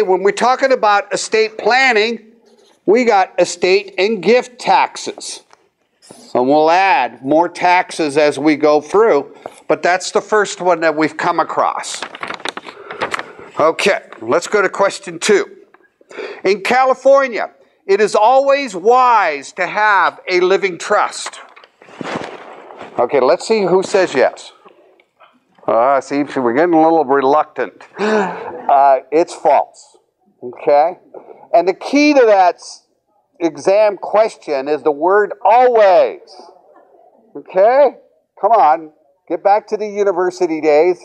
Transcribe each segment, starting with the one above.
When we're talking about estate planning, we got estate and gift taxes. And we'll add more taxes as we go through, but that's the first one that we've come across. Okay, let's go to question 2. In California, it is always wise to have a living trust. Okay, let's see who says yes. See, we're getting a little reluctant. It's false. Okay? And the key to that exam question is the word always. Okay? Come on. Get back to the university days.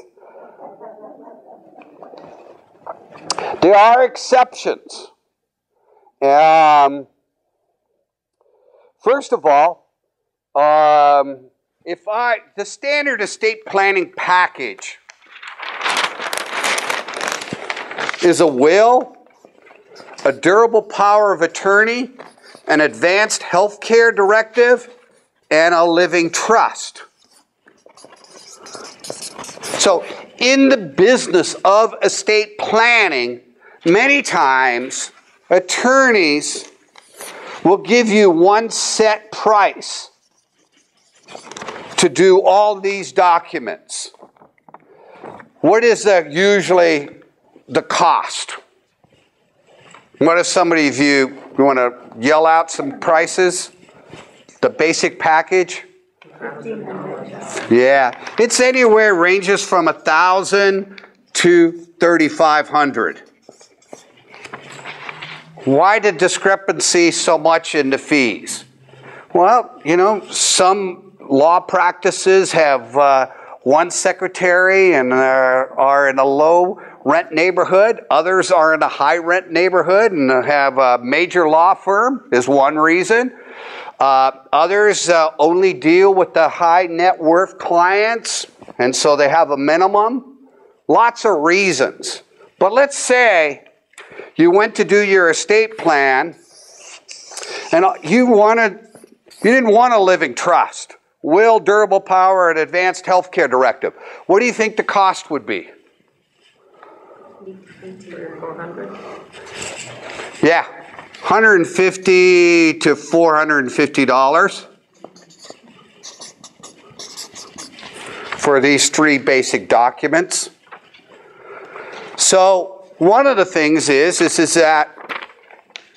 There are exceptions. First of all, the standard estate planning package is a will, a durable power of attorney, an advanced health care directive, and a living trust. So in the business of estate planning, many times attorneys will give you one set price to do all these documents. What is usually the cost? What if somebody of you want to yell out some prices? The basic package? Yeah, it's anywhere, ranges from $1,000 to $3,500. Why the discrepancy so much in the fees? Well, some law practices have one secretary and are in a low rent neighborhood. Others are in a high rent neighborhood and have a major law firm is one reason. Others only deal with the high net worth clients, and so they have a minimum. Lots of reasons. But let's say you went to do your estate plan and you didn't want a living trust. Will, durable power, and advanced health care directive. What do you think the cost would be? $400. Yeah, $150 to $450 for these 3 basic documents. So one of the things is that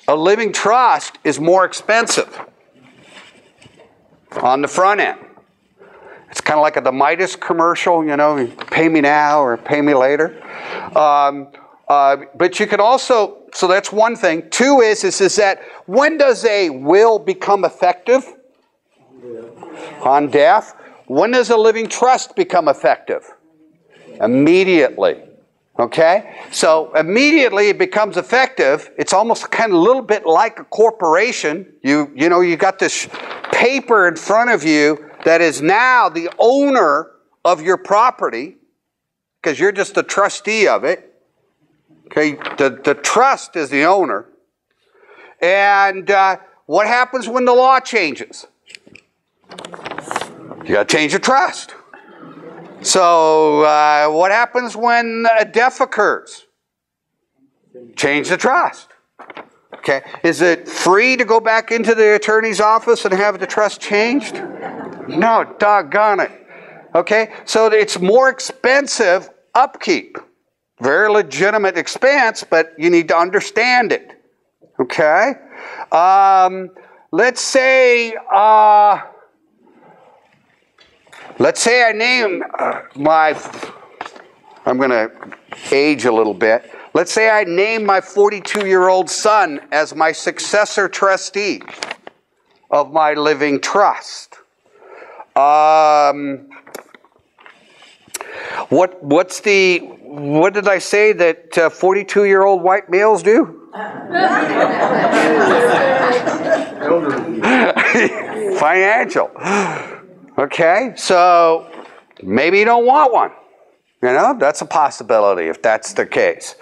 a living trust is more expensive on the front end. It's kind of like the Midas commercial, pay me now or pay me later. But you can also, so that's one thing. 2 is that when does a will become effective? On death. When does a living trust become effective? Immediately. Okay? So immediately it becomes effective. It's almost kind of a little bit like a corporation. You got this paper in front of you that is now the owner of your property because you're just a trustee of it. Okay, the trust is the owner. And what happens when the law changes? You got to change the trust. So what happens when a death occurs? Change the trust. Okay, is it free to go back into the attorney's office and have the trust changed? No, doggone it. Okay, so it's more expensive upkeep. Very legitimate expense, but you need to understand it. Okay? Let's say I name I'm going to age a little bit. Let's say I name my 42-year-old son as my successor trustee of my living trust. What did I say that 42-year-old white males do? Financial. Okay, so maybe you don't want one. That's a possibility if that's the case.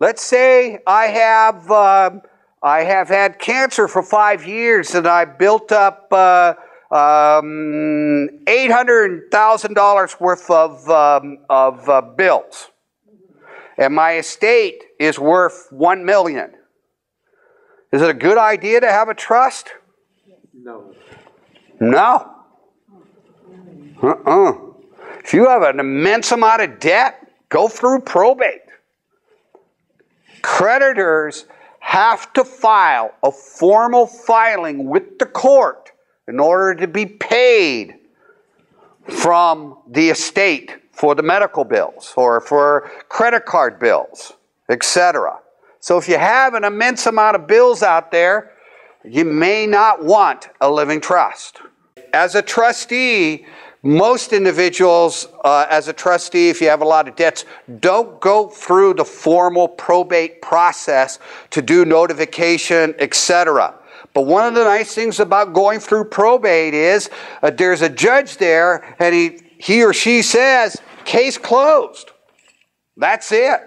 Let's say I have had cancer for 5 years and I built up $800,000 worth of bills. and my estate is worth $1 million. Is it a good idea to have a trust? No. No. If you have an immense amount of debt, go through probate. Creditors have to file a formal filing with the court in order to be paid from the estate for the medical bills or for credit card bills, etc. So if you have an immense amount of bills out there, you may not want a living trust. As a trustee, most individuals, as a trustee, if you have a lot of debts, don't go through the formal probate process to do notification, etc. But one of the nice things about going through probate is there's a judge there, and he or she says, case closed. That's it.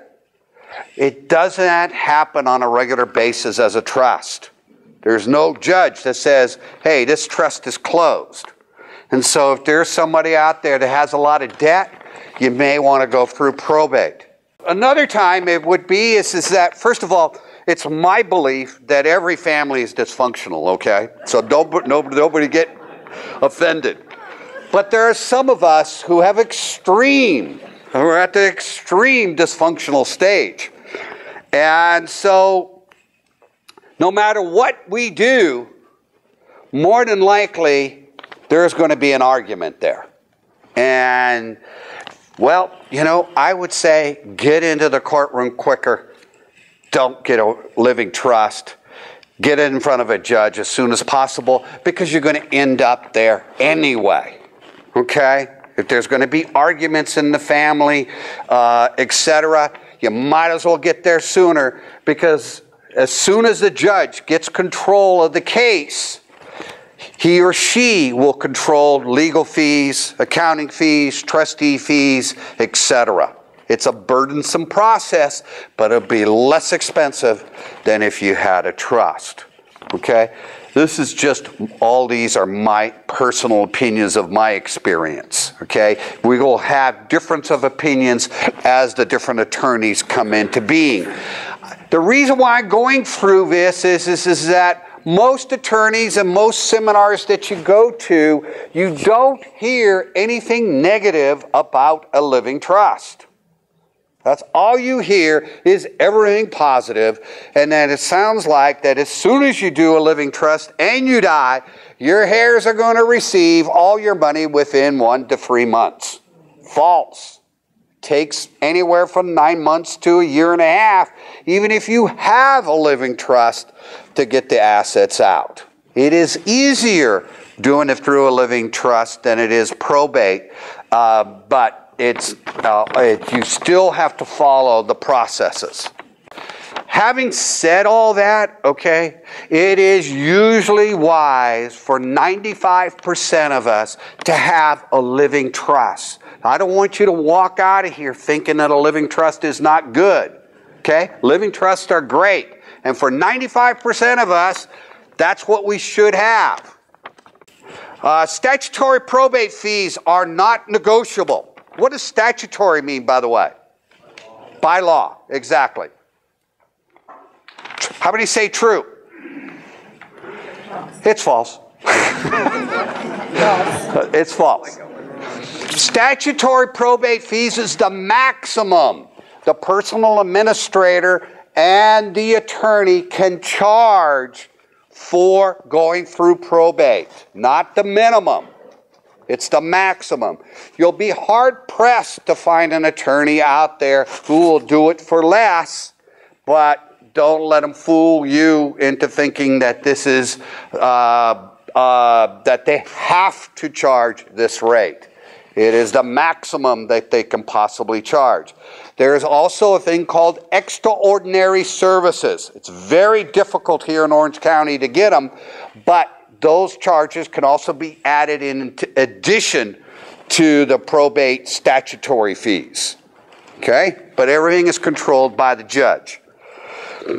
It doesn't happen on a regular basis as a trust. There's no judge that says, hey, this trust is closed. And so if there's somebody out there that has a lot of debt, you may want to go through probate. Another time it would be is that, first of all, it's my belief that every family is dysfunctional, okay? So nobody get offended. But there are some of us who have who are at the extreme dysfunctional stage. And so no matter what we do, more than likely, there's going to be an argument there. And, well, I would say get into the courtroom quicker. Don't get a living trust. Get it in front of a judge as soon as possible because you're going to end up there anyway. Okay? If there's going to be arguments in the family, etc., you might as well get there sooner because as soon as the judge gets control of the case, he or she will control legal fees, accounting fees, trustee fees, etc. It's a burdensome process, but it'll be less expensive than if you had a trust. Okay? This is just, all these are my personal opinions of my experience. Okay? We will have difference of opinions as the different attorneys come into being. The reason why I'm going through this is that most attorneys and most seminars that you go to, you don't hear anything negative about a living trust. That's all you hear is everything positive, and then it sounds like that as soon as you do a living trust and you die, your heirs are going to receive all your money within 1 to 3 months. False. Takes anywhere from 9 months to a year and a half, even if you have a living trust, to get the assets out. It is easier doing it through a living trust than it is probate, but you still have to follow the processes. Having said all that, okay, it is usually wise for 95% of us to have a living trust. I don't want you to walk out of here thinking that a living trust is not good. Okay? Living trusts are great. And for 95% of us, that's what we should have. Statutory probate fees are not negotiable. What does statutory mean, by the way? By law, exactly. How many say true? It's false. It's false. Statutory probate fees is the maximum the personal administrator and the attorney can charge for going through probate. Not the minimum. It's the maximum. You'll be hard-pressed to find an attorney out there who will do it for less, but don't let them fool you into thinking that this is, that they have to charge this rate. It is the maximum that they can possibly charge. There is also a thing called extraordinary services. It's very difficult here in Orange County to get them, but those charges can also be added in addition to the probate statutory fees. Okay? But everything is controlled by the judge.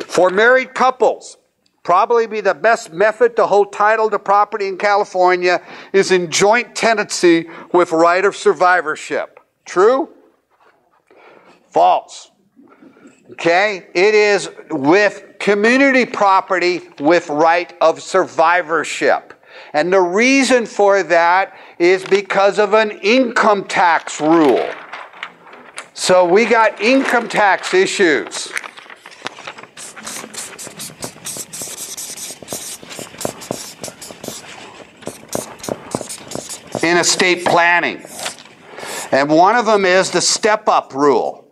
For married couples, probably be the best method to hold title to property in California is in joint tenancy with right of survivorship. True? False. Okay? It is with community property with right of survivorship. And the reason for that is because of an income tax rule. So we got income tax issues. In estate planning. And one of them is the step-up rule.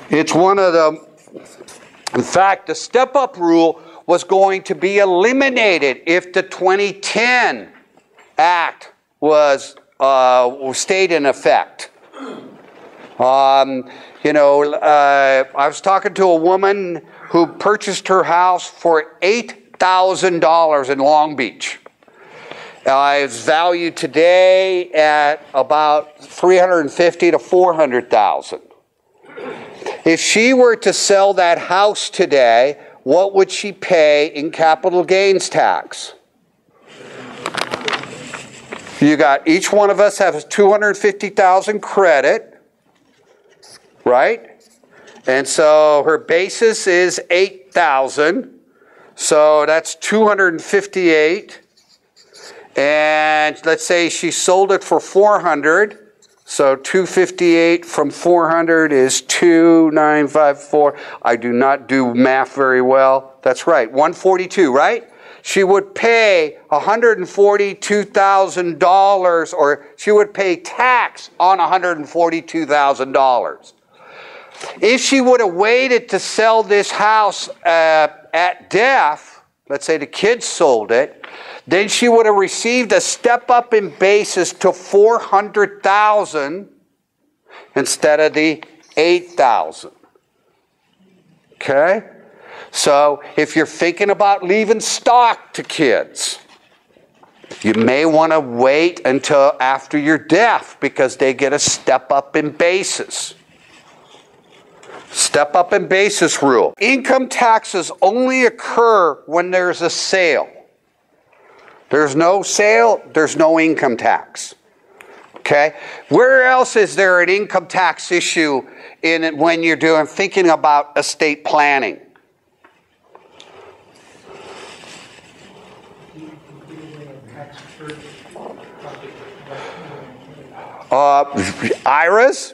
It's one of the, in fact, the step-up rule was going to be eliminated if the 2010 Act was stayed in effect. I was talking to a woman who purchased her house for $8,000 in Long Beach. It's valued today at about $350,000 to $400,000. If she were to sell that house today, what would she pay in capital gains tax? You got, each one of us has $250,000 credit, right? And so her basis is $8,000, so that's $258,000. And let's say she sold it for $400,000. So $258,000 from $400,000 is $2,954. I do not do math very well. That's right, $142,000, right? She would pay $142,000, or she would pay tax on $142,000. If she would have waited to sell this house at death, let's say the kids sold it, then she would have received a step up in basis to $400,000 instead of the $8,000. Okay? So if you're thinking about leaving stock to kids, you may want to wait until after your death because they get a step up in basis. Step up in basis rule. Income taxes only occur when there's a sale. There's no sale, there's no income tax. Okay? Where else is there an income tax issue in it when you're thinking about estate planning? IRAs,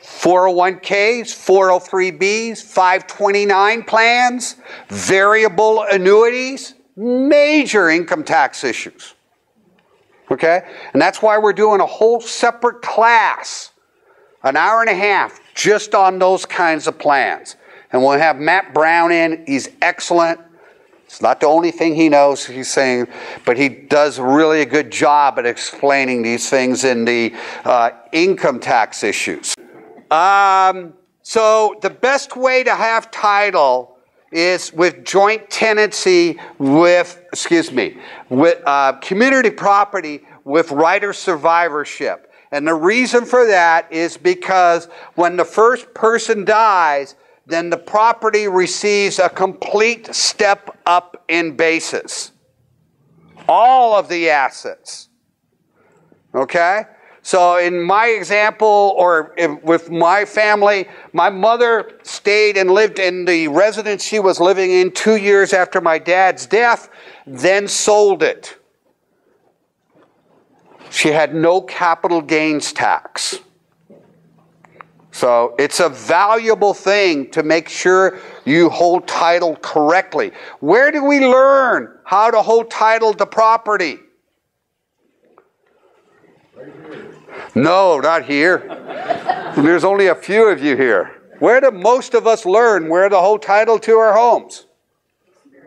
401ks, 403bs, 529 plans, variable annuities, major income tax issues. Okay? And that's why we're doing a whole separate class, an hour and a half, just on those kinds of plans. And we'll have Matt Brown in. He's excellent. It's not the only thing he knows, he's saying, but he does really a good job at explaining these things in the income tax issues. So the best way to have title is with joint tenancy with community property with right of survivorship. And the reason for that is because when the first person dies, then the property receives a complete step up in basis. All of the assets. Okay? So in my example, or with my family, my mother stayed and lived in the residence she was living in 2 years after my dad's death, then sold it. She had no capital gains tax. So it's a valuable thing to make sure you hold title correctly. Where do we learn how to hold title to property? No, not here. There's only a few of you here. Where do most of us learn where to hold title to our homes?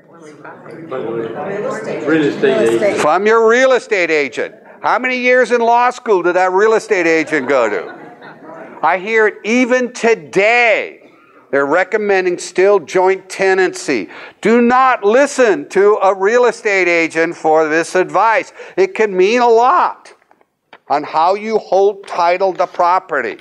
Real estate agent. From your real estate agent. How many years in law school did that real estate agent go to? I hear it even today. They're recommending still joint tenancy. Do not listen to a real estate agent for this advice. It can mean a lot on how you hold title to property.